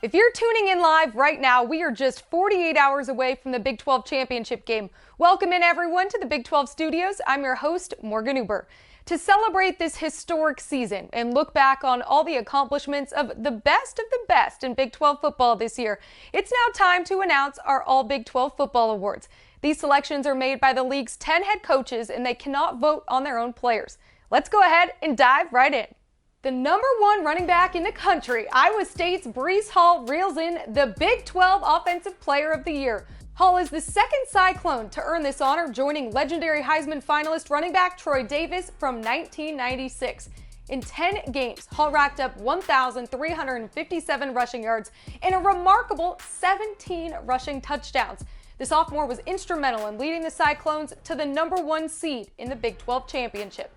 If you're tuning in live right now, we are just 48 hours away from the Big 12 championship game. Welcome in everyone to the Big 12 studios. I'm your host, Morgan Huber. To celebrate this historic season and look back on all the accomplishments of the best in Big 12 football this year, it's now time to announce our All Big 12 Football Awards. These selections are made by the league's 10 head coaches and they cannot vote on their own players. Let's go ahead and dive right in. The #1 running back in the country, Iowa State's Breece Hall, reels in the Big 12 Offensive Player of the Year. Hall is the second Cyclone to earn this honor, joining legendary Heisman finalist running back Troy Davis from 1996. In 10 games, Hall racked up 1,357 rushing yards and a remarkable 17 rushing touchdowns. The sophomore was instrumental in leading the Cyclones to the #1 seed in the Big 12 championship.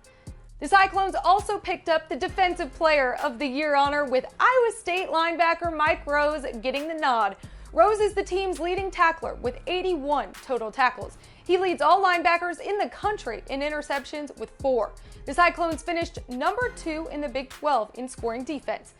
The Cyclones also picked up the Defensive Player of the Year honor, with Iowa State linebacker Mike Rose getting the nod. Rose is the team's leading tackler with 81 total tackles. He leads all linebackers in the country in interceptions with 4. The Cyclones finished #2 in the Big 12 in scoring defense.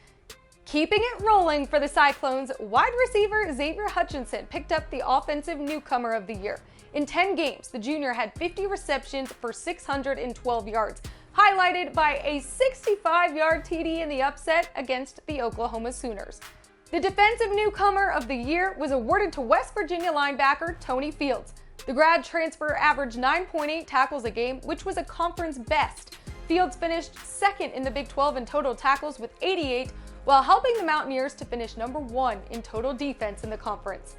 Keeping it rolling for the Cyclones, wide receiver XAVIER Hutchinson picked up the Offensive Newcomer of the Year. In 10 games, the junior had 50 receptions for 612 yards. Highlighted by a 65-yard TD in the upset against the Oklahoma Sooners. The Defensive Newcomer of the Year was awarded to West Virginia linebacker Tony Fields. The grad transfer averaged 9.8 tackles a game, which was a conference best. Fields finished second in the Big 12 in total tackles with 88, while helping the Mountaineers to finish #1 in total defense in the conference.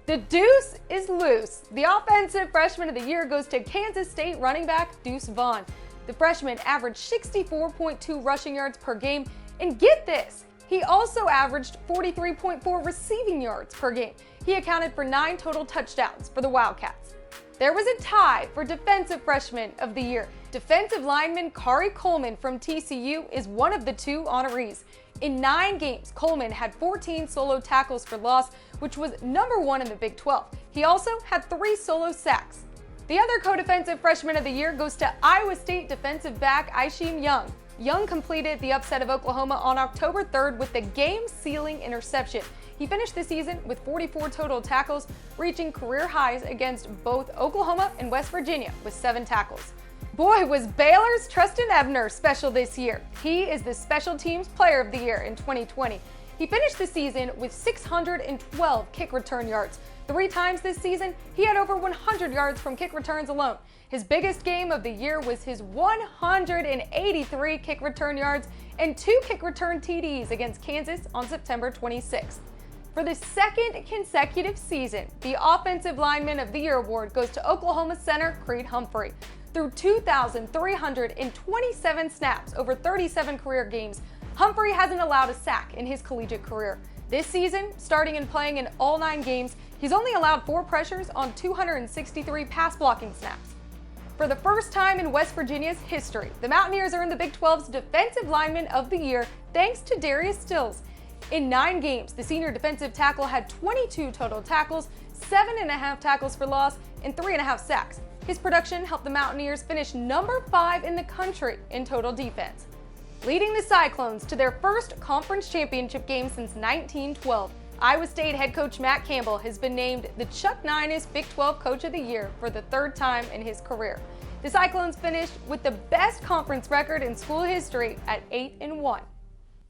The deuce is loose. The Offensive Freshman of the Year goes to Kansas State running back Deuce Vaughn. The freshman averaged 64.2 rushing yards per game, and get this, he also averaged 43.4 receiving yards per game. He accounted for 9 total touchdowns for the Wildcats. There was a tie for Defensive Freshman of the Year. Defensive lineman Khari Coleman from TCU is one of the 2 honorees. In 9 games, Coleman had 14 solo tackles for loss, which was #1 in the Big 12. He also had 3 solo sacks. The other co-defensive freshman of the year goes to Iowa State defensive back Isheem Young. Young completed the upset of Oklahoma on October 3rd with the game-sealing interception. He finished the season with 44 total tackles, reaching career highs against both Oklahoma and West Virginia with 7 tackles. Boy, was Baylor's Tristan Ebner special this year. He is the Special Teams Player of the Year in 2020. He finished the season with 612 kick return yards. 3 times this season, he had over 100 yards from kick returns alone. His biggest game of the year was his 183 kick return yards and 2 kick return TDs against Kansas on September 26th. For the second consecutive season, the Offensive Lineman of the Year award goes to Oklahoma center Creed Humphrey. Through 2,327 snaps over 37 career games, Humphrey hasn't allowed a sack in his collegiate career. This season, starting and playing in all 9 games, he's only allowed 4 pressures on 263 pass blocking snaps. For the first time in West Virginia's history, the Mountaineers earned the Big 12's Defensive Lineman of the Year thanks to Darius Stills. In 9 games, the senior defensive tackle had 22 total tackles, 7.5 tackles for loss, and 3.5 sacks. His production helped the Mountaineers finish #5 in the country in total defense. Leading the Cyclones to their first conference championship game since 1912, Iowa State head coach Matt Campbell has been named the Chuck Ninus Big 12 Coach of the Year for the 3rd time in his career. The Cyclones finished with the best conference record in school history at 8-1.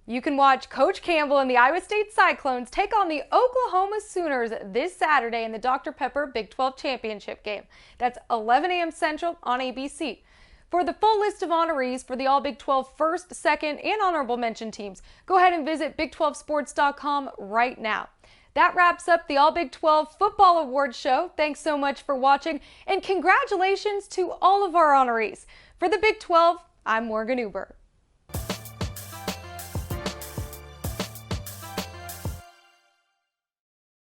You can watch Coach Campbell and the Iowa State Cyclones take on the Oklahoma Sooners this Saturday in the Dr. Pepper Big 12 Championship game. That's 11 a.m. Central on ABC. For the full list of honorees for the All Big 12 first, second, and honorable mention teams, go ahead and visit Big12sports.com right now. That wraps up the All Big 12 Football Awards show. Thanks so much for watching, and congratulations to all of our honorees. For the Big 12, I'm Morgan Huber.